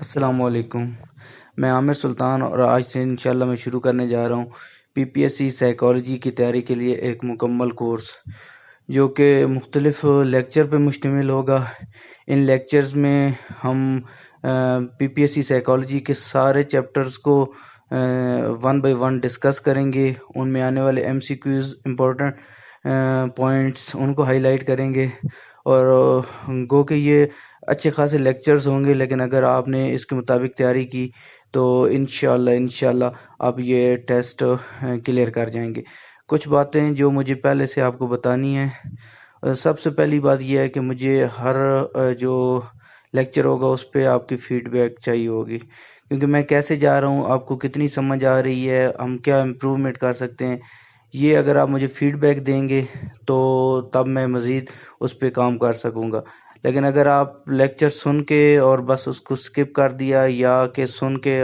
السلام علیکم، میں عامر سلطان اور آج سے انشاءاللہ میں شروع کرنے جا رہا ہوں پی پی ایس سی سائیکالوجی کی تیاری کے لیے ایک مکمل کورس، جو کہ مختلف لیکچر پہ مشتمل ہوگا۔ ان لیکچرز میں ہم پی پی ایس سی سائیکالوجی کے سارے چیپٹرز کو ون بائی ون ڈسکس کریں گے۔ ان میں آنے والے M C Qs, important points, ان کو ہائی لائٹ کریں گے، اور گو کہ یہ اچھے خاصے لیکچرز ہوں گے، لیکن اگر آپ نے اس کے مطابق تیاری کی تو انشاءاللہ آپ یہ ٹیسٹ کلیئر کر جائیں گے۔ کچھ باتیں جو مجھے پہلے سے آپ کو بتانی ہیں۔ سب سے پہلی بات یہ ہے کہ مجھے ہر جو لیکچر ہوگا اس پہ آپ کی فیڈ بیک چاہیے ہوگی، کیونکہ میں کیسے جا رہا ہوں، آپ کو کتنی سمجھ آ رہی ہے، ہم کیا امپروومنٹ کر سکتے ہیں، یہ اگر آپ مجھے فیڈ بیک دیں گے تو تب میں مزید اس پہ کام کر سکوں گا۔ لیکن اگر آپ لیکچر سن کے اور بس اس کو سکپ کر دیا یا کہ سن کے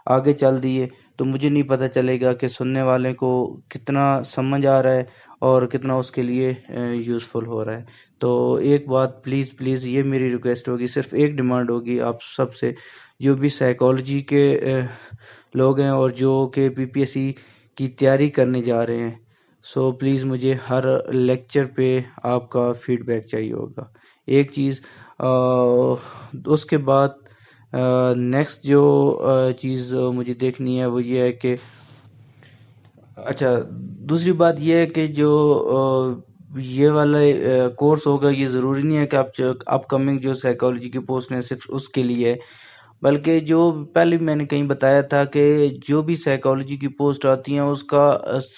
آگے چل دیے تو مجھے نہیں پتہ چلے گا کہ سننے والے کو کتنا سمجھ آ رہا ہے اور کتنا اس کے لیے یوزفل ہو رہا ہے۔ تو ایک بات پلیز یہ میری ریکویسٹ ہوگی، صرف ایک ڈیمانڈ ہوگی آپ سب سے، جو بھی سائیکالوجی کے لوگ ہیں اور جو کہ پی پی ایس سی کی تیاری کرنے جا رہے ہیں، سو پلیز مجھے ہر لیکچر پہ آپ کا فیڈ بیک چاہیے ہوگا۔ ایک چیز، اس کے بعد نیکسٹ جو چیز مجھے دیکھنی ہے وہ یہ ہے کہ اچھا، دوسری بات یہ ہے کہ جو یہ والا کورس ہوگا، یہ ضروری نہیں ہے کہ اپ کمنگ جو سائیکالوجی کی پوسٹ ہیں صرف اس کے لیے ہے، بلکہ جو پہلے میں نے کہیں بتایا تھا کہ جو بھی سائیکالوجی کی پوسٹ آتی ہیں اس کا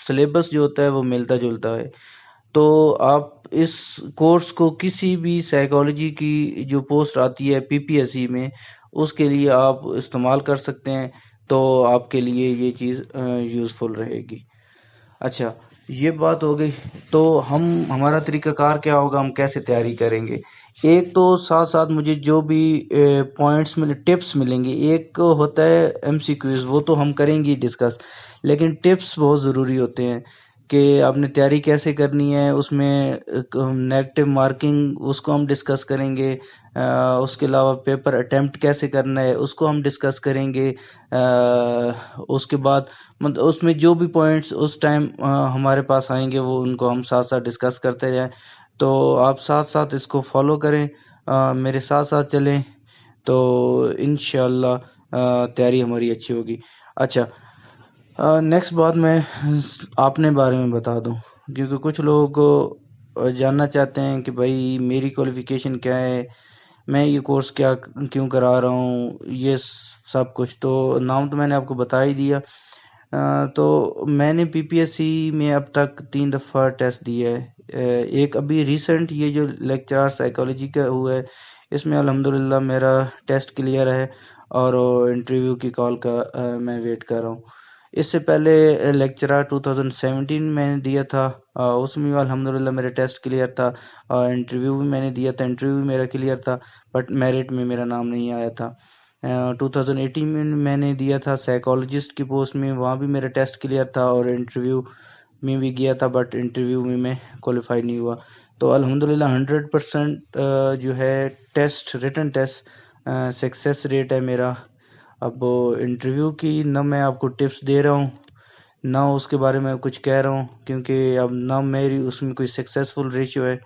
سلیبس جو ہوتا ہے وہ ملتا جلتا ہے۔ تو آپ اس کورس کو کسی بھی سائیکالوجی کی جو پوسٹ آتی ہے پی پی ایس سی میں، اس کے لیے آپ استعمال کر سکتے ہیں، تو آپ کے لیے یہ چیز یوزفل رہے گی۔ اچھا، یہ بات ہو گئی، تو ہمارا طریقہ کار کیا ہوگا، ہم کیسے تیاری کریں گے؟ ایک تو ساتھ ساتھ مجھے جو بھی پوائنٹس ملے، ٹپس ملیں گے۔ ایک ہوتا ہے ایم سی کیوز، وہ تو ہم کریں گے ڈسکس، لیکن ٹپس بہت ضروری ہوتے ہیں کہ آپ نے تیاری کیسے کرنی ہے۔ اس میں نیگیٹو مارکنگ، اس کو ہم ڈسکس کریں گے۔ اس کے علاوہ پیپر اٹیمپٹ کیسے کرنا ہے اس کو ہم ڈسکس کریں گے۔ اس کے بعد اس میں جو بھی پوائنٹس اس ٹائم ہمارے پاس آئیں گے وہ ان کو ہم ساتھ ساتھ ڈسکس کرتے جائیں۔ تو آپ ساتھ ساتھ اس کو فالو کریں، میرے ساتھ ساتھ چلیں، تو انشاءاللہ تیاری ہماری اچھی ہوگی۔ اچھا، نیکسٹ بات میں اپنے بارے میں بتا دوں، کیونکہ کچھ لوگ جاننا چاہتے ہیں کہ بھائی میری کوالیفیکیشن کیا ہے، میں یہ کورس کیوں کرا رہا ہوں، یہ سب کچھ۔ تو نام تو میں نے آپ کو بتا ہی دیا۔ تو میں نے پی پی ایس سی میں اب تک 3 دفعہ ٹیسٹ دیا ہے۔ ایک ابھی ریسنٹ یہ جو لیکچرار سائیکالوجی کا ہوا ہے، اس میں الحمدللہ میرا ٹیسٹ کلیئر ہے اور انٹرویو کی کال کا میں ویٹ کر رہا ہوں۔ اس سے پہلے لیکچرار 2017 میں نے دیا تھا، اس میں الحمدللہ میرا ٹیسٹ کلیئر تھا، انٹرویو بھی میں نے دیا تھا، انٹرویو بھی میرا کلیئر تھا، بٹ میرٹ میں میرا نام نہیں آیا تھا۔ 2018 میں نے دیا تھا سائیکالوجسٹ کی پوسٹ میں، وہاں بھی میرا ٹیسٹ کلیئر تھا اور انٹرویو میں بھی گیا تھا، بٹ انٹرویو میں کوالیفائی نہیں ہوا۔ تو الحمدللہ 100% جو ہے test, return test success rate ہے میرا۔ اب انٹرویو کی نہ میں آپ کو ٹپس دے رہا ہوں، نہ اس کے بارے میں کچھ کہہ رہا ہوں، کیونکہ اب نہ میری اس میں کوئی سکسیسفل ریشیو ہے۔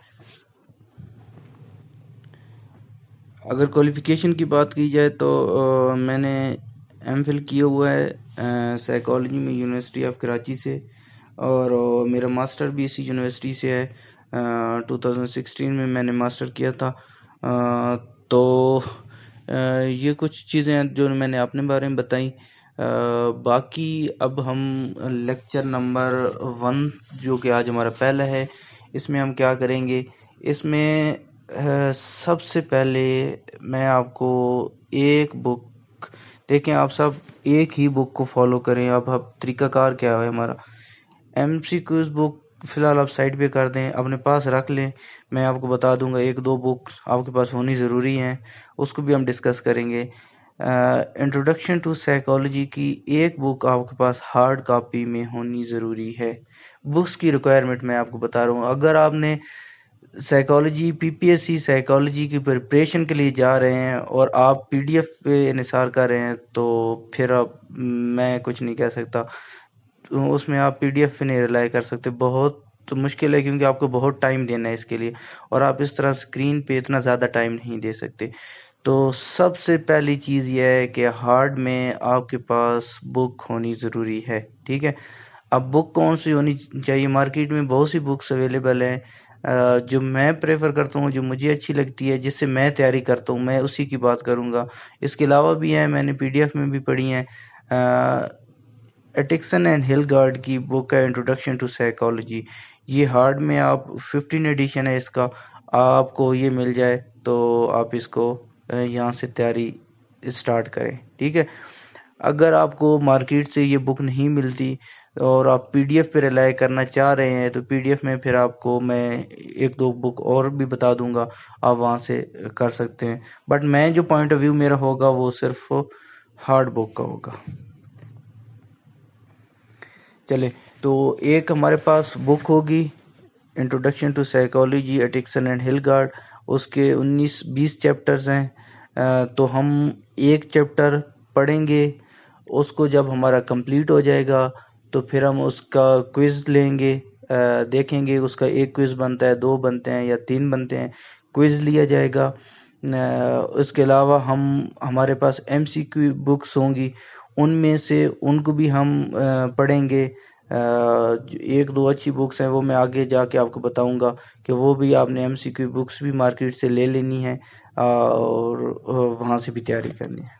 اگر کوالیفیکیشن کی بات کی جائے تو میں نے ایم فل کیا ہوا ہے سائیکالوجی میں یونیورسٹی آف کراچی سے، اور میرا ماسٹر بھی اسی یونیورسٹی سے ہے۔ 2016 میں نے ماسٹر کیا تھا۔ تو یہ کچھ چیزیں ہیں جو میں نے اپنے بارے میں بتائیں۔ باقی اب ہم لیکچر نمبر 1 جو کہ آج ہمارا پہلا ہے، اس میں ہم کیا کریں گے؟ اس میں سب سے پہلے میں آپ کو ایک بک، دیکھیں آپ سب ایک ہی بک کو فالو کریں۔ اب طریقہ کار کیا ہے ہمارا، ایم سی کیوز بک فی الحال آپ سائڈ پہ کر دیں، اپنے پاس رکھ لیں۔ میں آپ کو بتا دوں گا 1-2 بک آپ کے پاس ہونی ضروری ہیں، اس کو بھی ہم ڈسکس کریں گے۔ انٹروڈکشن ٹو سائیکالوجی کی ایک بک آپ کے پاس ہارڈ کاپی میں ہونی ضروری ہے۔ بکس کی ریکوائرمنٹ میں آپ کو بتا رہا ہوں، اگر آپ نے سائیکالوجی PPSC سائیکالوجی کی پریپریشن کے لیے جا رہے ہیں اور آپ PDF پہ انحصار کر رہے ہیں تو پھر اب میں کچھ نہیں کہہ سکتا. اس میں آپ PDF پہ نہیں ریلائی کر سکتے، بہت مشکل ہے کیونکہ آپ کو بہت ٹائم دینا ہے اس کے لیے، اور آپ اس طرح اسکرین پہ اتنا زیادہ ٹائم نہیں دے سکتے. تو سب سے پہلی چیز یہ ہے کہ ہارڈ میں آپ کے پاس بک ہونی ضروری ہے. ٹھیک ہے، اب بک کون سی ہونی چاہیے؟ مارکیٹ میں بہت سی بکس اویلیبل ہیں. جو میں پریفر کرتا ہوں، جو مجھے اچھی لگتی ہے، جس سے میں تیاری کرتا ہوں، میں اسی کی بات کروں گا. اس کے علاوہ بھی ہیں، میں نے PDF میں بھی پڑھی ہیں. ایٹکسن اینڈ ہل گارڈ کی بک ہے انٹروڈکشن ٹو سائیکالوجی. یہ ہارڈ میں آپ 15 ایڈیشن ہے اس کا، آپ کو یہ مل جائے تو آپ اس کو یہاں سے تیاری اسٹارٹ کریں. ٹھیک ہے، اگر آپ کو مارکیٹ سے یہ بک نہیں ملتی اور آپ PDF پہ ریلائی کرنا چاہ رہے ہیں تو PDF میں پھر آپ کو میں ایک دو بک اور بھی بتا دوں گا، آپ وہاں سے کر سکتے ہیں. بٹ میں جو پوائنٹ آف ویو میرا ہوگا وہ صرف ہارڈ بک کا ہوگا. چلے تو ایک ہمارے پاس بک ہوگی انٹروڈکشن ٹو سائیکالوجی ایٹکسن اینڈ ہل گارڈ. اس کے 19-20 چیپٹرز ہیں. تو ہم ایک چیپٹر پڑھیں گے، اس کو جب ہمارا کمپلیٹ ہو جائے گا تو پھر ہم اس کا کوئز لیں گے. دیکھیں گے اس کا ایک کوئز بنتا ہے، 2 بنتے ہیں یا 3 بنتے ہیں، کوئز لیا جائے گا. اس کے علاوہ ہمارے پاس MCQ بکس ہوں گی، ان میں سے ان کو بھی ہم پڑھیں گے. ایک دو اچھی بکس ہیں وہ میں آگے جا کے آپ کو بتاؤں گا کہ وہ بھی آپ نے MCQ بکس بھی مارکیٹ سے لے لینی ہے اور وہاں سے بھی تیاری کرنی ہے.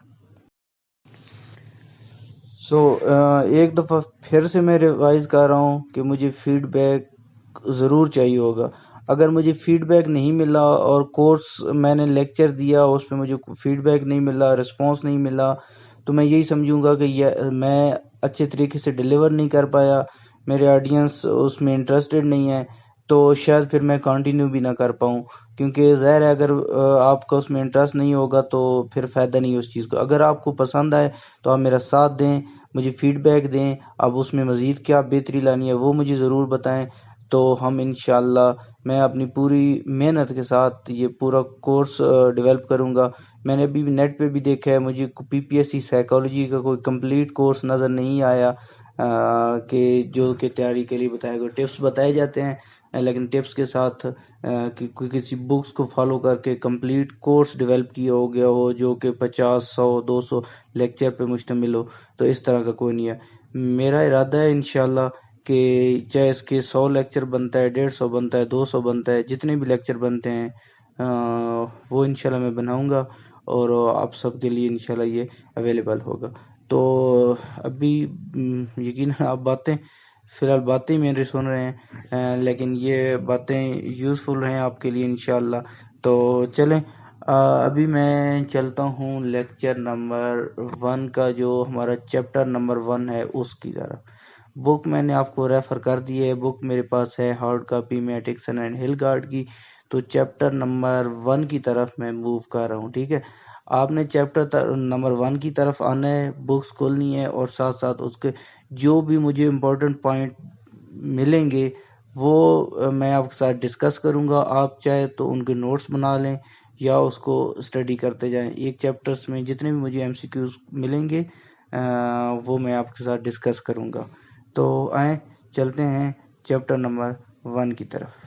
ایک دفعہ پھر سے میں ریوائز کر رہا ہوں کہ مجھے فیڈ بیک ضرور چاہیے ہوگا. اگر مجھے فیڈ بیک نہیں ملا اور کورس میں نے لیکچر دیا اس پہ مجھے فیڈ بیک نہیں ملا، رسپانس نہیں ملا، تو میں یہی سمجھوں گا کہ میں اچھے طریقے سے ڈیلیور نہیں کر پایا، میرے آڈینس اس میں انٹرسٹڈ نہیں ہے، تو شاید پھر میں کنٹینیو بھی نہ کر پاؤں. کیونکہ ظاہر ہے اگر آپ کا اس میں انٹرسٹ نہیں ہوگا تو پھر فائدہ نہیں اس چیز کو. اگر آپ کو پسند آئے تو آپ میرا ساتھ دیں، مجھے فیڈ بیک دیں، اب اس میں مزید کیا بہتری لانی ہے وہ مجھے ضرور بتائیں. تو ہم انشاءاللہ میں اپنی پوری محنت کے ساتھ یہ پورا کورس ڈیولپ کروں گا. میں نے ابھی نیٹ پہ بھی دیکھا ہے، مجھے PPSC سائیکالوجی کا کوئی کمپلیٹ کورس نظر نہیں آیا کہ جو کہ تیاری کے لیے بتائے گا. ٹپس بتائے جاتے ہیں لیکن ٹپس کے ساتھ کسی بکس کو فالو کر کے کمپلیٹ کورس ڈیولپ کیا ہو گیا ہو جو کہ 50 100 200 لیکچر پہ مشتمل ہو، تو اس طرح کا کوئی نہیں ہے. میرا ارادہ ہے انشاءاللہ کہ چاہے اس کے 100 لیکچر بنتا ہے، 150 بنتا ہے، 200 بنتا ہے، جتنے بھی لیکچر بنتے ہیں وہ انشاءاللہ میں بناؤں گا اور آپ سب کے لیے انشاءاللہ یہ اویلیبل ہوگا. تو ابھی یقیناً آپ فی الحال باتیں میرے سن رہے ہیں لیکن یہ باتیں یوزفل ہیں آپ کے لیے انشاءاللہ. تو چلیں ابھی میں چلتا ہوں لیکچر نمبر 1 کا، جو ہمارا چیپٹر نمبر 1 ہے اس کی طرف. بک میں نے آپ کو ریفر کر دی ہے، بک میرے پاس ہے ہارڈ کاپی میں ایٹکسن اینڈ ہل گارڈ کی. تو چیپٹر نمبر 1 کی طرف میں موو کر رہا ہوں. ٹھیک ہے، آپ نے چیپٹر نمبر 1 کی طرف آنا ہے، بکس کھولنی ہے اور ساتھ ساتھ اس کے جو بھی مجھے امپورٹنٹ پوائنٹ ملیں گے وہ میں آپ کے ساتھ ڈسکس کروں گا. آپ چاہے تو ان کے نوٹس بنا لیں یا اس کو اسٹڈی کرتے جائیں. ایک چیپٹرز میں جتنے بھی مجھے MCQs ملیں گے وہ میں آپ کے ساتھ ڈسکس کروں گا. تو آئیں چلتے ہیں چیپٹر نمبر 1 کی طرف.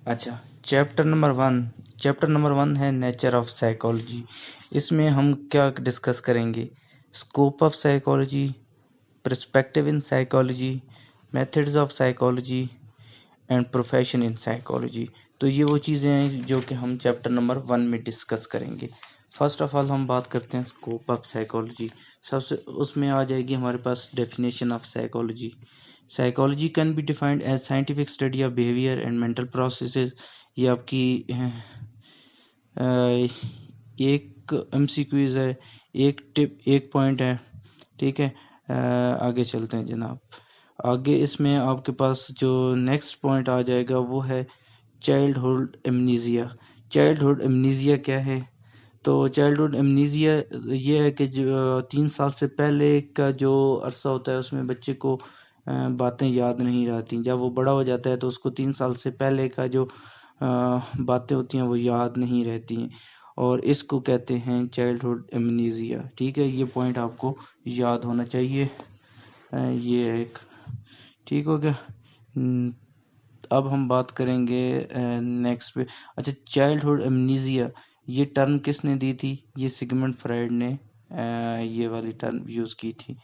اچھا، چیپٹر نمبر 1 ہے نیچر آف سائیکالوجی. اس میں ہم کیا ڈسکس کریں گے؟ Scope of psychology, perspective in psychology, methods of psychology and profession in psychology. تو یہ وہ چیزیں ہیں جو کہ ہم چیپٹر نمبر 1 میں ڈسکس کریں گے. فرسٹ آف آل ہم بات کرتے ہیں اسکوپ آف سائیکالوجی. سب سے اس میں آ جائے گی ہمارے پاس definition of psychology. Psychology can be defined as scientific study of behavior and mental processes. یہ آپ کی ایک MCQs ہے، ایک پوائنٹ ہے. ٹھیک ہے، آگے چلتے ہیں جناب. آگے اس میں آپ کے پاس جو نیکسٹ پوائنٹ آ جائے گا وہ ہے چائلڈہڈ ایمنیزیا. چائلڈہڈ ایمنیزیا کیا ہے؟ تو چائلڈہڈ ایمنیزیا یہ ہے کہ جو 3 سال سے پہلے کا جو عرصہ ہوتا ہے اس میں بچے کو باتیں یاد نہیں رہتی. جب وہ بڑا ہو جاتا ہے تو اس کو 3 سال سے پہلے کا جو باتیں ہوتی ہیں وہ یاد نہیں رہتی ہیں، اور اس کو کہتے ہیں چائلڈہڈ ایمنیزیا. ٹھیک ہے، یہ پوائنٹ آپ کو یاد ہونا چاہیے. یہ ایک ٹھیک ہو گیا. اب ہم بات کریں گے نیکسٹ پہ. اچھا، چائلڈہڈ ایمنیزیا یہ ٹرم کس نے دی تھی؟ یہ سگمنڈ فرائڈ نے یہ والی ٹرم یوز کی تھی.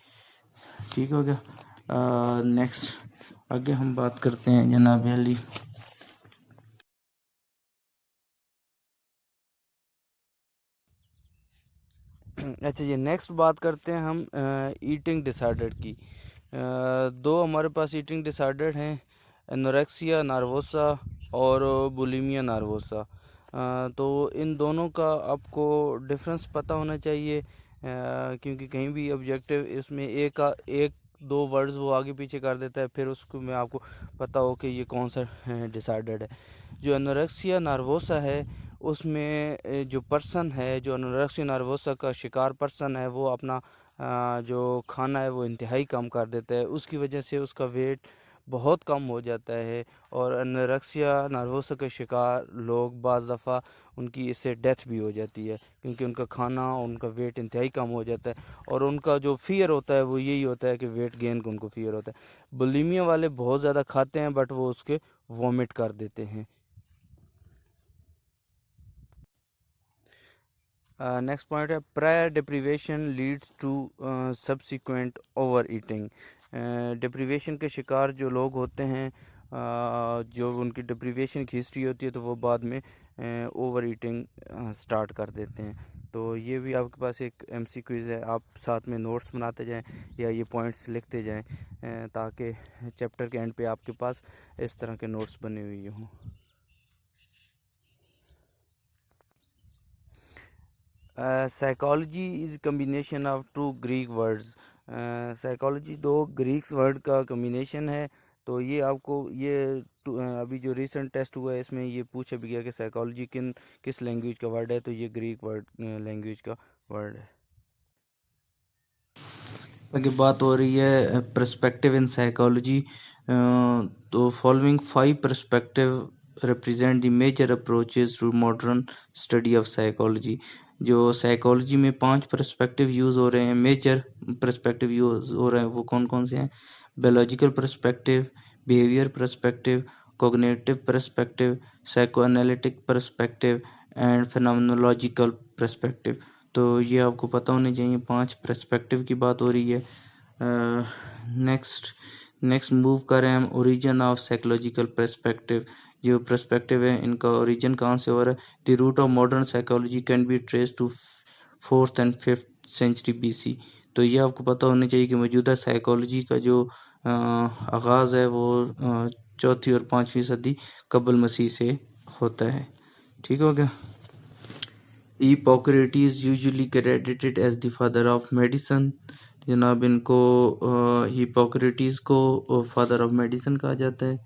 ٹھیک ہو گیا. نیکسٹ آگے ہم بات کرتے ہیں جناب علی. اچھا جی، نیکسٹ بات کرتے ہیں ہم ایٹنگ ڈس آرڈر کی. دو ہمارے پاس ایٹنگ ڈس آرڈر ہیں، انوریکسیا ناروسا اور بولیمیا ناروسا. تو ان دونوں کا آپ کو ڈفرینس پتہ ہونا چاہیے، کیونکہ کہیں بھی آبجیکٹو اس میں ایک دو ورڈز وہ آگے پیچھے کر دیتا ہے، پھر اس کو میں آپ کو پتہ ہو کہ یہ کون سا ڈس آرڈر ہے. جو انوریکسیا ناروسا ہے اس میں جو پرسن ہے، جو انوریکسیا ناروسا کا شکار پرسن ہے، وہ اپنا جو کھانا ہے وہ انتہائی کم کر دیتا ہے. اس کی وجہ سے اس کا ویٹ بہت کم ہو جاتا ہے، اور انوریکسیا ناروسا کے شکار لوگ بعض دفعہ ان کی اس سے ڈیتھ بھی ہو جاتی ہے، کیونکہ ان کا کھانا اور ان کا ویٹ انتہائی کم ہو جاتا ہے، اور ان کا جو فیئر ہوتا ہے وہ یہی ہوتا ہے کہ ویٹ گین کا ان کو فیئر ہوتا ہے. بولیمیا والے بہت زیادہ کھاتے ہیں بٹ وہ اس کے وومٹ کر دیتے ہیں. نیکسٹ پوائنٹ ہے prior deprivation leads to subsequent overeating. Deprivation کے شکار جو لوگ ہوتے ہیں، جو ان کی ڈپریویشن کی ہسٹری ہوتی ہے، تو وہ بعد میں اوور ایٹنگ سٹارٹ کر دیتے ہیں. تو یہ بھی آپ کے پاس ایک ایم سی کوئز ہے، آپ ساتھ میں نوٹس بناتے جائیں یا یہ پوائنٹس لکھتے جائیں تاکہ چیپٹر کے اینڈ پہ آپ کے پاس اس طرح کے نوٹس بنے ہوئے ہوں. Psychology is combination of two Greek words. Psychology دو گریکس ورڈ کا کمبینیشن ہے. تو یہ آپ کو یہ ابھی جو ریسنٹ ٹیسٹ ہوا ہے اس میں یہ پوچھا بھی گیا کہ سائیکالوجی کس لینگویج کا ورڈ ہے، تو یہ گریک ورڈ لینگویج کا ورڈ ہے. آگے بات ہو رہی ہے پرسپیکٹیو ان سائیکالوجی. تو following 5 perspective represent the major approaches to modern study of psychology. جو سائیکالوجی میں 5 پرسپیکٹیو یوز ہو رہے ہیں، میجر پرسپیکٹیو یوز ہو رہے ہیں، وہ کون کون سے ہیں؟ Biological perspective, behaviour perspective, cognitive perspective, psycho analytic perspective and phenomenological perspective. تو یہ آپ کو پتہ ہونے چاہیے. 5 پرسپیکٹیو کی بات ہو رہی ہے. نیکسٹ موو کریں ہم اوریجن آف سائیکولوجیکل پرسپیکٹیو. جو پرسپیکٹیو ہے ان کا اوریجن کہاں سے ہو رہا ہے؟ The root of modern psychology can be trace to 4th and 5th century B C. تو یہ آپ کو پتہ ہونا چاہیے کہ موجودہ سائیکالوجی کا جو آغاز ہے وہ 4تھی اور 5ویں صدی قبل مسیح سے ہوتا ہے. ٹھیک ہو گیا. Hippocrates usually credited as the father of medicine. جناب ان کو ہپوکریٹس کو فادر آف میڈیسن کہا جاتا ہے.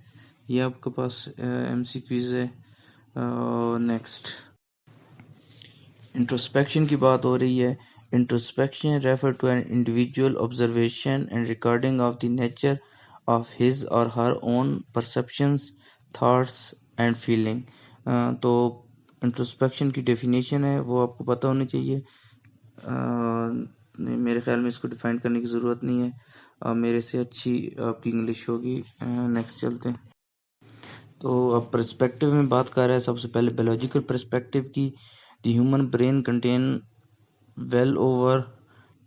یہ آپ کے پاس ایم سی کیوز ہے. نیکسٹ انٹروسپیکشن کی بات ہو رہی ہے. Introspection refer to an individual observation and recording of the nature of his or her own perceptions, thoughts and feeling. تو انٹروسپیکشن کی ڈیفینیشن ہے وہ آپ کو پتہ ہونی چاہیے. میرے خیال میں اس کو ڈیفائن کرنے کی ضرورت نہیں ہے، میرے سے اچھی آپ کی انگلش ہوگی. نیکسٹ چلتے ہیں. تو اب پرسپیکٹیو میں بات کر رہے ہیں سب سے پہلے بایولوجیکل پرسپیکٹیو کی. The human brain contain well over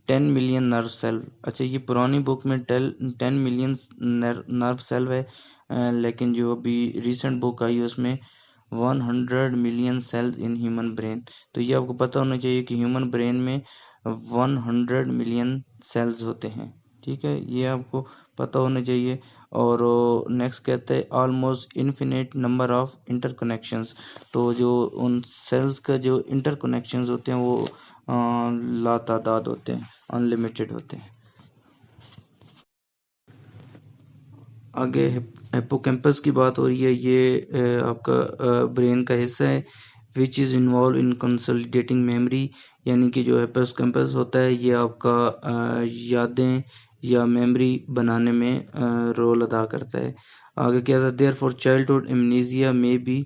10 million nerve cell. اچھا، یہ پرانی بک میں 10 ملین نرو سیل ہے، لیکن جو ابھی ریسنٹ بک آئی اس میں 100 million cells in human brain. تو یہ آپ کو پتہ ہونا چاہیے کہ ہیومن برین میں 100 ملین سیلز ہوتے ہیں. ٹھیک ہے، یہ آپ کو پتہ ہونا چاہیے. اور نیکسٹ کہتے ہیں almost infinite number of interconnections. تو جو ان سیلز کا جو انٹر کنیکشنز ہوتے ہیں وہ لا تعداد ہوتے ہیں، ان لمیٹڈ ہوتے ہیں. آگے ہیپوکیمپس کی بات ہو رہی ہے. یہ آپ کا برین کا حصہ ہے وچ از انوالو ان کنسولیڈیٹنگ میموری. یعنی کہ جو ہیپوکیمپس ہوتا ہے یہ آپ کا یادیں یا میموری بنانے میں رول ادا کرتا ہے. آگے کیا تھا، دیئر فور چائلڈہڈ امنیزیا میں be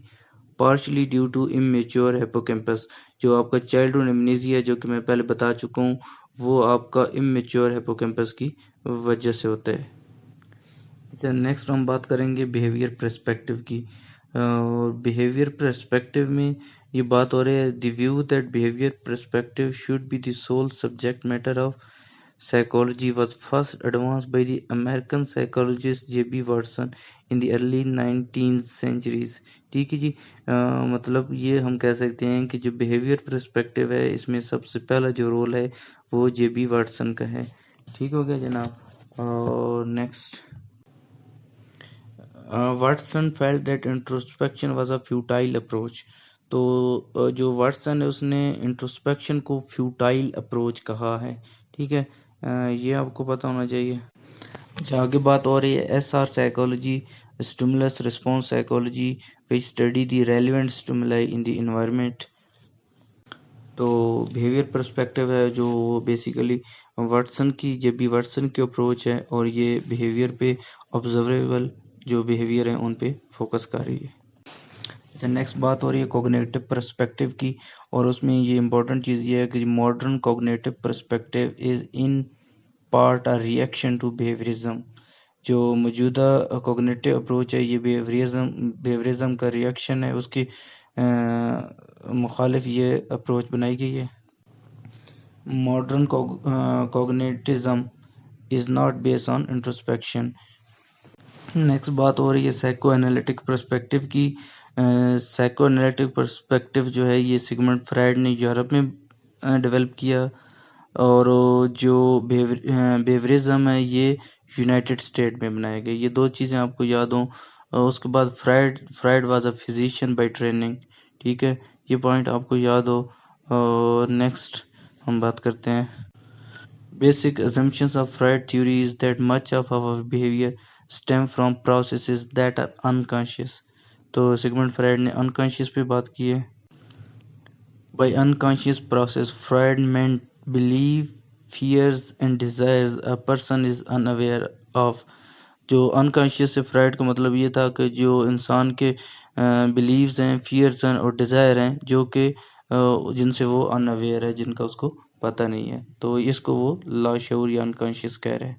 partially due to immature hippocampus. جو آپ کا چائلڈہڈ امنیزیا جو کہ میں پہلے بتا چکا ہوں وہ آپ کا امیچور ہیپوکیمپس کی وجہ سے ہوتا ہے. اچھا، نیکسٹ ہم بات کریں گے بیہیویئر پرسپیکٹیو کی. اور بیہیویئر پرسپیکٹیو میں یہ بات ہو رہی ہے، the view that behaviour perspective should be the sole subject matter of psychology was first advanced by the American psychologist J.B. Watson in the early 19th centuries. ٹھیک ہے جی. مطلب یہ ہم کہہ سکتے ہیں کہ جو بیہیویئر پرسپیکٹیو ہے اس میں سب سے پہلا جو رول ہے وہ جے بی واٹسن کا ہے. ٹھیک ہو گیا جناب. اور next, Watson felt that introspection was a futile approach. تو جو واٹسن ہے اس نے انٹروسپیکشن کو فیوٹائل اپروچ کہا ہے. ٹھیک ہے، یہ آپ کو پتہ ہونا چاہیے. اچھا، آگے بات ہو رہی ہے S R psychology, stimulus response psychology which study the relevant stimuli in the environment. تو بیہیویئر پرسپیکٹیو ہے جو بیسیکلی واٹسن کی جے بی واٹسن کی اپروچ ہے، اور یہ بیہیویئر پہ آبزرویبل جو بیہیویئر ہیں ان پہ فوکس کر رہی ہے. اچھا، نیکسٹ بات ہو رہی ہے کوگنیٹو پرسپیکٹیو کی، اور اس میں یہ امپورٹنٹ چیز یہ ہے کہ modern cognitive perspective is in part a reaction to behaviourism. جو موجودہ کوگنیٹو اپروچ ہے یہ بیہیویئرزم کا ریئیکشن ہے، اس کی مخالف یہ اپروچ بنائی گئی ہے. Modern cognitivism is not based on introspection. Next بات ہو رہی ہے سائیکو انالیٹک پرسپیکٹیو کی. سائیکو انالیٹک پرسپیکٹیو جو ہے یہ سگمنڈ فرائیڈ نے یورپ میں ڈیولپ کیا، اور جو بیہیویئرزم ہے یہ یونائٹڈ اسٹیٹ میں بنائے گئے. یہ دو چیزیں آپ کو یاد ہوں. اس کے بعد Freud was a physician by training. ٹھیک ہے، یہ پوائنٹ آپ کو یاد ہو. اور نیکسٹ ہم بات کرتے ہیں basic assumptions of Freud theory is that much of our behavior stem from processes that are unconscious. تو سگمنڈ فرائڈ نے unconscious پہ بات کی ہے. By unconscious process, Freud meant belief, fears and desires a person is unaware of. جو unconscious سے fried کا مطلب یہ تھا کہ جو انسان کے beliefs ہیں، fears ہیں اور desire ہیں جو کہ جن سے وہ unaware ہے، جن کا اس کو پتہ نہیں ہے، تو اس کو وہ لاشعور یا unconscious کہہ رہے ہیں.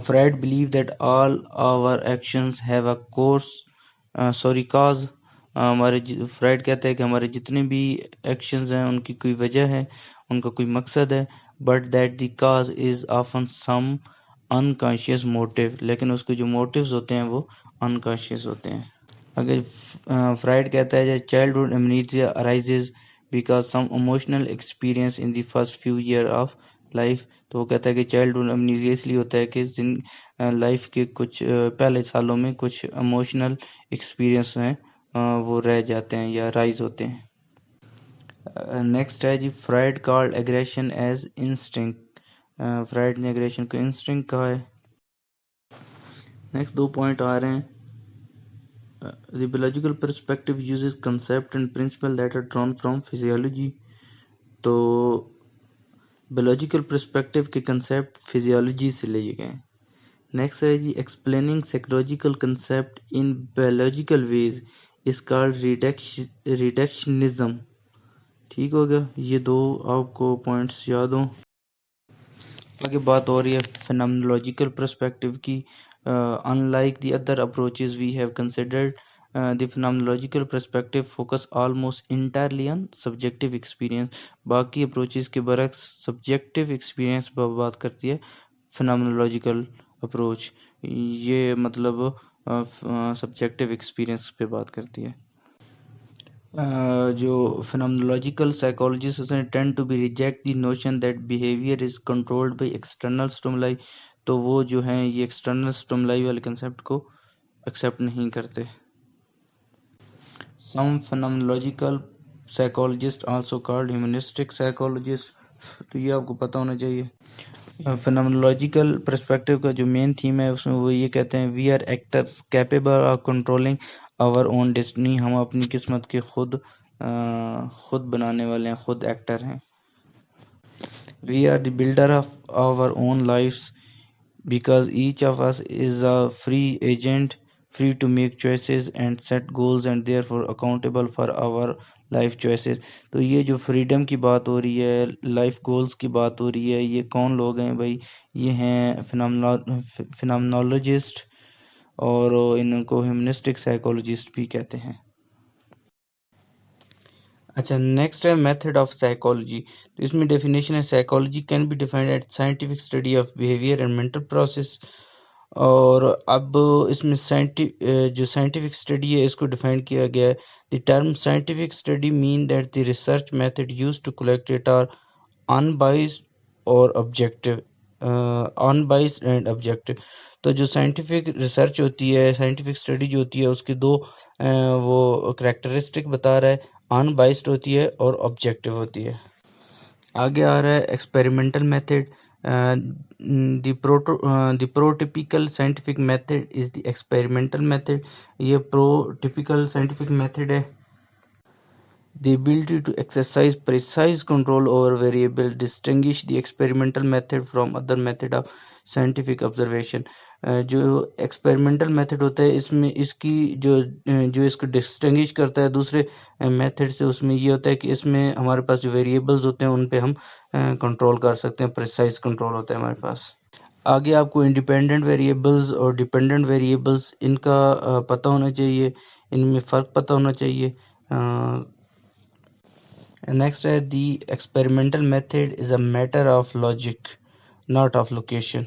Freud believed that all our actions have a cause. Fried کہتا ہے کہ ہمارے جتنے بھی ایکشنز ہیں ان کی کوئی وجہ ہے، ان کا کوئی مقصد ہے. But that the cause is often some unconscious motive. لیکن اس کے جو موٹیوز ہوتے ہیں وہ انکانشیس ہوتے ہیں. اگر فرائڈ کہتا ہے childhood امنیزیا arises because some emotional experience in the first few years of life. تو وہ کہتا ہے کہ چائلڈہڈ امنیزیا اس لیے ہوتا ہے کہ لائف کے کچھ پہلے سالوں میں کچھ ایموشنل ایکسپیرینس ہیں وہ رہ جاتے ہیں یا رائز ہوتے ہیں. نیکسٹ ہے جی Freud called aggression as instinct. Freud نے ایگریشن کو انسٹنکٹ کہا ہے. نیکسٹ دو پوائنٹ آ رہے ہیں. The biological perspective uses concept and principle that are drawn from physiology. تو biological perspective کے concept physiology سے لیے گئے ہیں. نیکسٹ ہے جی explaining psychological concept in biological ways is called reductionism. ٹھیک ہو گیا، یہ دو آپ کو پوائنٹس یاد ہوں. آگے بات ہو رہی ہے phenomenological perspective کی. Unlike the other approaches we have considered, the phenomenological perspective focus almost entirely on subjective experience. باقی approaches کے برعکس subjective experience پر بات کرتی ہے phenomenological approach. یہ مطلب subjective experience پہ بات کرتی ہے. جو phenomenological psychologists tend to be reject the notion that behavior is controlled by external stimuli. تو وہ جو ہیں یہ ایکسٹرنل stimuli والے کنسیپٹ کو ایکسیپٹ نہیں کرتے. Some phenomenological psychologists also called humanistic psychologists. تو یہ آپ کو پتہ ہونا چاہیے. phenomenological perspective کا جو مین تھیم ہے اس میں وہ یہ کہتے ہیں we are actors capable of controlling our own destiny. ہم اپنی قسمت کے خود بنانے والے ہیں، خود ایکٹر ہیں. We are the builder of our own lives because each of us is a free agent, free to make choices and set goals and therefore accountable for our life choices. تو یہ جو freedom کی بات ہو رہی ہے، life goals کی بات ہو رہی ہے، یہ کون لوگ ہیں بھائی؟ یہ ہیں فنامنالوجسٹ، اور ان کو ہیومنسٹک سائیکولوجسٹ بھی کہتے ہیں۔ اچھا، نیکسٹ ہے میتھڈ آف سائیکالوجی۔ تو اس میں ڈیفینیشن ہے: psychology can be defined at scientific study of behaviour and mental process. اور اب اس میں جو سائنٹیفک اسٹڈی ہے اس کو ڈیفائن کیا گیا ہے: the term scientific study mean that the research method use to collect data are unbiased or unbiased and objective. تو جو سائنٹیفک ریسرچ ہوتی ہے، سائنٹیفک اسٹڈی جو ہوتی ہے، اس کے دو وہ کریکٹرسٹک بتا رہا ہے: ان بائسڈ ہوتی ہے اور آبجیکٹو ہوتی ہے۔ آگے آ رہا ہے experimental method. The پروٹیپیکل scientific method is the experimental method. یہ پروٹیپیکل سائنٹیفک میتھڈ ہے۔ The ability to exercise precise control over variables distinguish the experimental method from other method of scientific observation۔ جو ایکسپیریمنٹل میتھڈ ہوتا ہے اس میں اس کی جو اس کو ڈسٹنگش کرتا ہے دوسرے میتھڈ سے، اس میں یہ ہوتا ہے کہ اس میں ہمارے پاس جو ویریبلز ہوتے ہیں ان پہ ہم کنٹرول کر سکتے ہیں، پریسائز کنٹرول ہوتا ہے ہمارے پاس۔ آگے آپ کو انڈیپینڈنٹ ویریبلز اور ڈیپینڈنٹ ویریبلز ان کا پتہ ہونا چاہیے، ان میں فرق پتہ ہونا چاہیے۔ نیکسٹ ہے: the experimental method is a matter of logic not of location.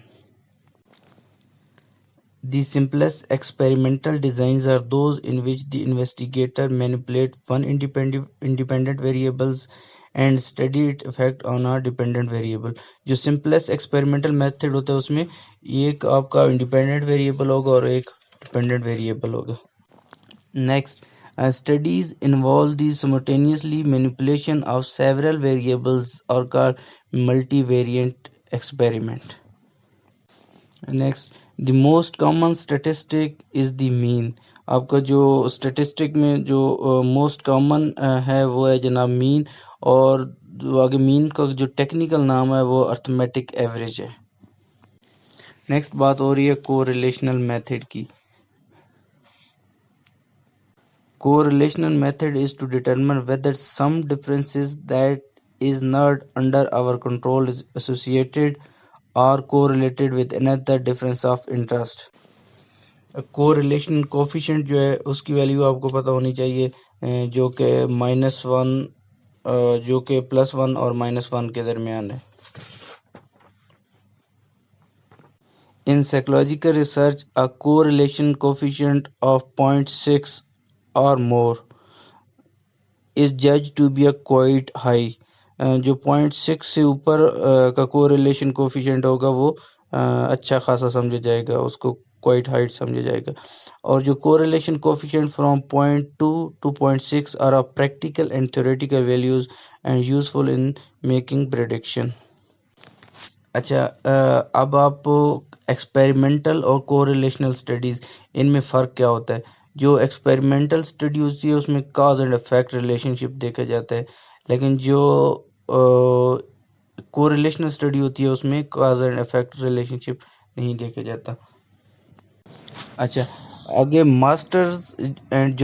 The simplest experimental designs are those in which the investigator manipulates one independent variables and study its effect on a dependent variable۔ جو simplest experimental method ہوتا ہے اس میں ایک آپ کا independent variable ہوگا اور ایک dependent variable ہوگا۔ Next, studies involve the simultaneously manipulation of several variables are called multivariate experiment۔ Next, the most common statistic is the mean۔ آپ کا جو اسٹیٹسٹک میں جو موسٹ کامن ہے وہ ہے جناب مین، اور جو آگے مین کا جو ٹیکنیکل نام ہے وہ ارتھمیٹک ایوریج ہے۔ نیکسٹ بات ہو رہی ہے کوریلیشنل میتھڈ کی۔ Correlational method is to determine whether some differences that is not under our control is associated or correlated with another difference of interest۔ correlation coefficient جو ہے اس کی ویلیو آپ کو پتہ ہونی چاہیے، جو کہ -1 جو کہ +1 اور -1 کے درمیان ہے۔ In psychological research, a correlation coefficient of 0.6 or more is judged to be a quite high۔ جو 0.6 سے اوپر کا کوریلیشن کوفیشینٹ ہوگا وہ اچھا خاصا سمجھا جائے گا، اس کو کوائٹ ہائٹ سمجھا جائے گا۔ اور جو correlation coefficient from 0.2 to 0.6 are of practical and theoretical values and useful in making prediction۔ اچھا، اب آپ ایکسپیریمنٹل اور کوریلیشنل اسٹڈیز ان میں فرق کیا ہوتا ہے؟ جو ایکسپیریمنٹل اسٹڈی ہوتی ہے اس میں کاز اینڈ افیکٹ ریلیشن شپ دیکھا جاتا ہے، لیکن جو کوریلیشنل اسٹڈی ہوتی ہے اس میں cause and effect relationship نہیں دیکھا جاتا۔ اچھا، آگے Masters and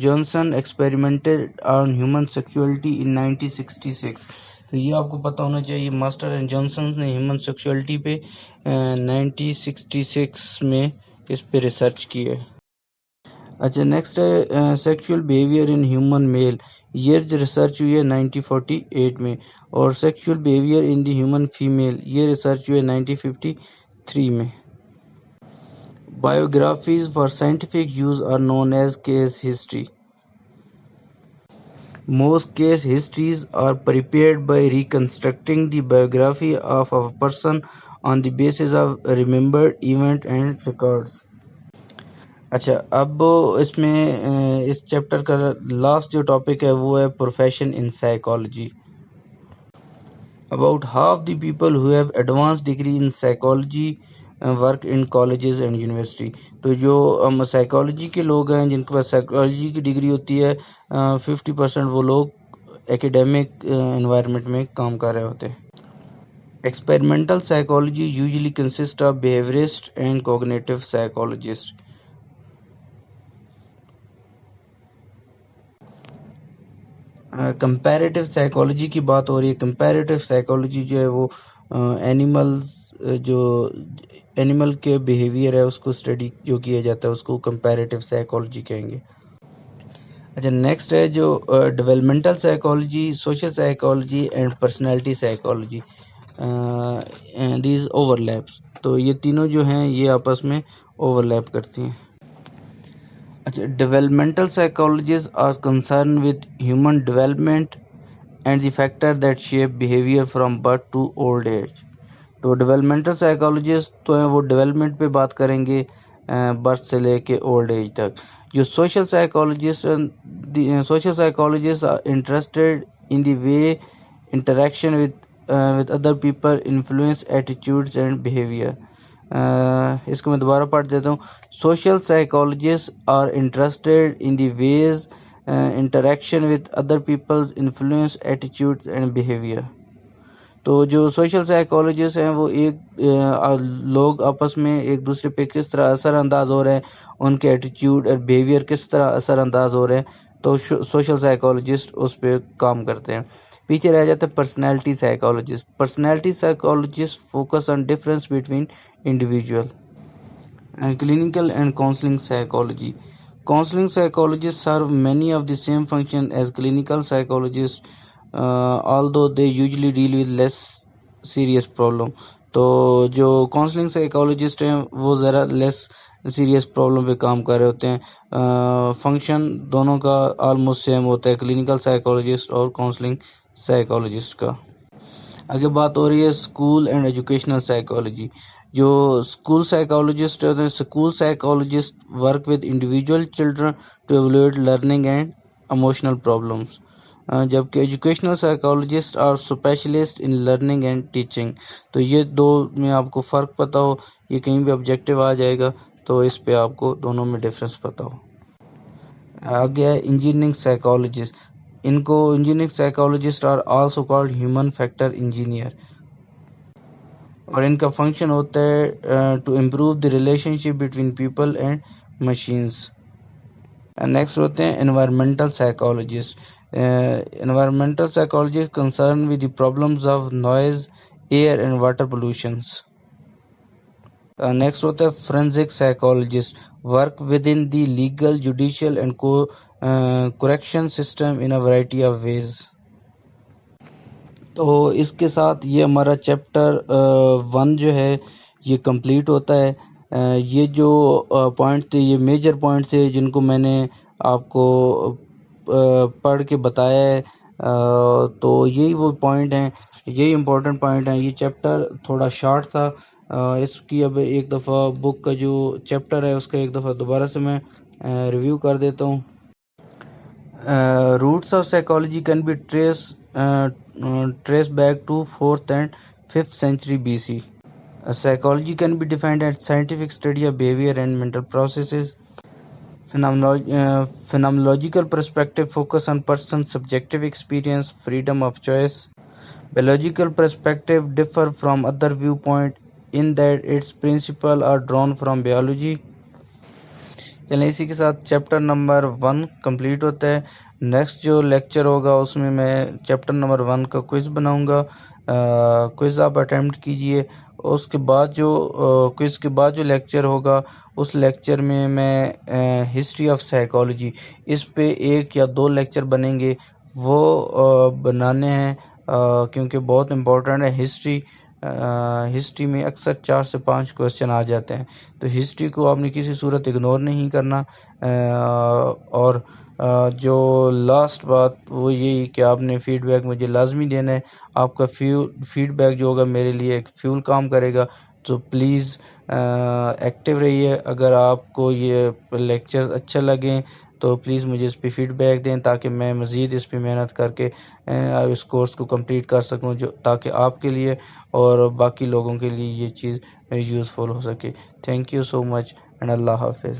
Johnson experimented on human sexuality in 1966۔ تو یہ آپ کو پتہ ہونا چاہیے، ماسٹر اینڈ جانسن نے ہیومن سیکسولیٹی پہ 1966 میں اس پہ ریسرچ کی ہے۔ اچھا، نیکسٹ ہے sexual behaviour in human male. یہ ریسرچ ہوئی ہے 1948 میں، اور sexual behaviour in the human female یہ ریسرچ ہوئی ہے 1953 میں۔ Biographies for scientific use are known as case history. Most case histories are prepared by reconstructing the biography of a person on the basis of remembered event and records۔ اچھا، اب اس میں اس chapter کا last جو topic ہے وہ ہے profession in psychology. About half the people who have advanced degree in psychology work in colleges and university۔ تو جو سائیکالوجی کے لوگ ہیں جن کے پاس سائیکالوجی کی ڈگری ہوتی ہے 50% وہ لوگ ایکیڈیمک انوائرمنٹ میں کام کر رہے ہوتے ہیں. Experimental psychology usually consist of behaviourist and cognitive psychologist. Comparative psychology کی بات ہو رہی ہے. کمپیریٹیو سائیکالوجی جو ہے وہ اینیمل کے بیہیویئر ہے اس کو اسٹڈی جو کیا جاتا ہے اس کو کمپیریٹیو سائیکالوجی کہیں گے. اچھا نیکسٹ ہے جو developmental psychology, social psychology and personality psychology, these overlaps. تو یہ تینوں جو ہیں یہ آپس میں اوور لیپ کرتی ہیں. اچھا developmental psychologies are concern with human development and the factor that shape behaviour from birth to old age. تو ڈیولپمنٹل سائیکالوجسٹ تو ہیں وہ ڈیولپمنٹ پہ بات کریں گے برتھ سے لے کے اولڈ ایج تک. جو social psychologist are interested in the way interaction with other people influence attitudes and behavior. اس کو میں دوبارہ پڑھ دیتا ہوں. Social psychologist are interested in the ways interaction with other people influence attitudes and behavior. تو جو سوشل سائیکالوجسٹ ہیں وہ لوگ آپس میں ایک دوسرے پہ کس طرح اثر انداز ہو رہے ہیں, ان کے ایٹیٹیوڈ اور بیہیویئر کس طرح اثر انداز ہو رہے ہیں, تو سوشل سائیکالوجسٹ اس پہ کام کرتے ہیں. پیچھے رہ جاتا ہے personality psychologist. Personality psychologist focus on difference between individual. Clinical and counselling psychology. Counseling psychologists serve many of the same function as clinical psychologists, although they usually deal with less serious problem. تو جو counselling psychologist ہیں وہ ذرا لیس serious problem پہ کام کر رہے ہوتے ہیں. فنکشن دونوں کا آلموسٹ سیم ہوتا ہے, کلینکل سائیکالوجسٹ اور کاؤنسلنگ سائیکالوجسٹ کا. آگے بات ہو رہی ہے اسکول اینڈ ایجوکیشنل سائیکالوجی. جو اسکول سائیکالوجسٹ ہوتے ہیں, school psychologist work with individual children to evaluate learning and emotional problems, جبکہ educational psychologist are specialist in learning and teaching. تو یہ دو میں آپ کو فرق پتہ ہو, یہ کہیں بھی آبجیکٹیو آ جائے گا تو اس پہ آپ کو دونوں میں ڈفرینس پتہ ہو. آگے ہے انجینئرنگ سائیکالوجسٹ. ان کو engineering psychologist are also called human factor engineer, اور ان کا فنکشن ہوتا ہے to improve the relationship between people and machines. Next ہوتے ہیں environmental psychologist. Environmental psychologist concern with the problems of noise, air and water pollutions. Next ہوتا ہے forensic psychologist. Work with in the legal, judicial and correction system in a variety of ways. تو اس کے ساتھ یہ ہمارا chapter 1 جو ہے یہ کمپلیٹ ہوتا ہے. یہ جو پوائنٹ تھے یہ میجر پوائنٹ تھے جن کو میں نے آپ کو پڑھ کے بتایا ہے. تو یہی وہ پوائنٹ ہیں, یہی امپورٹنٹ پوائنٹ ہیں. یہ چیپٹر تھوڑا شارٹ تھا, اس کی اب ایک دفعہ بک کا جو چیپٹر ہے اس کا ایک دفعہ دوبارہ سے میں ریویو کر دیتا ہوں. Roots of psychology can be trace back to 4th and 5th century BC. Psychology can be defined as scientific study of behavior and mental processes. Phenomenological perspective focus on person's subjective experience, freedom of choice. Biological perspective differ from other viewpoint in that its principles are drawn from biology. چلیں اسی کے ساتھ chapter number 1 complete ہوتا ہے. Next جو lecture ہوگا اس میں میں چیپٹر نمبر 1 کا کوئز بناؤں گا. کوئز آپ اٹیمپٹ کیجئے. اس کے بعد جو کوئز کے بعد جو لیکچر ہوگا اس لیکچر میں ہسٹری آف سائیکالوجی, اس پہ 1 یا 2 لیکچر بنیں گے, وہ بنانے ہیں کیونکہ بہت امپورٹنٹ ہے. ہسٹری میں اکثر 4 سے 5 کویسچن آ جاتے ہیں, تو ہسٹری کو آپ نے کسی صورت اگنور نہیں کرنا. اور جو لاسٹ بات وہ یہی کہ آپ نے فیڈ بیک مجھے لازمی دینا ہے. آپ کا فیڈ بیک جو ہوگا میرے لیے ایک فیول کام کرے گا. تو پلیز ایکٹیو رہیے. اگر آپ کو یہ لیکچر اچھا لگیں تو پلیز مجھے اس پہ فیڈ بیک دیں تاکہ میں مزید اس پہ محنت کر کے اس کورس کو کمپلیٹ کر سکوں, تاکہ آپ کے لیے اور باقی لوگوں کے لیے یہ چیز یوزفل ہو سکے. Thank you so much and اللہ حافظ.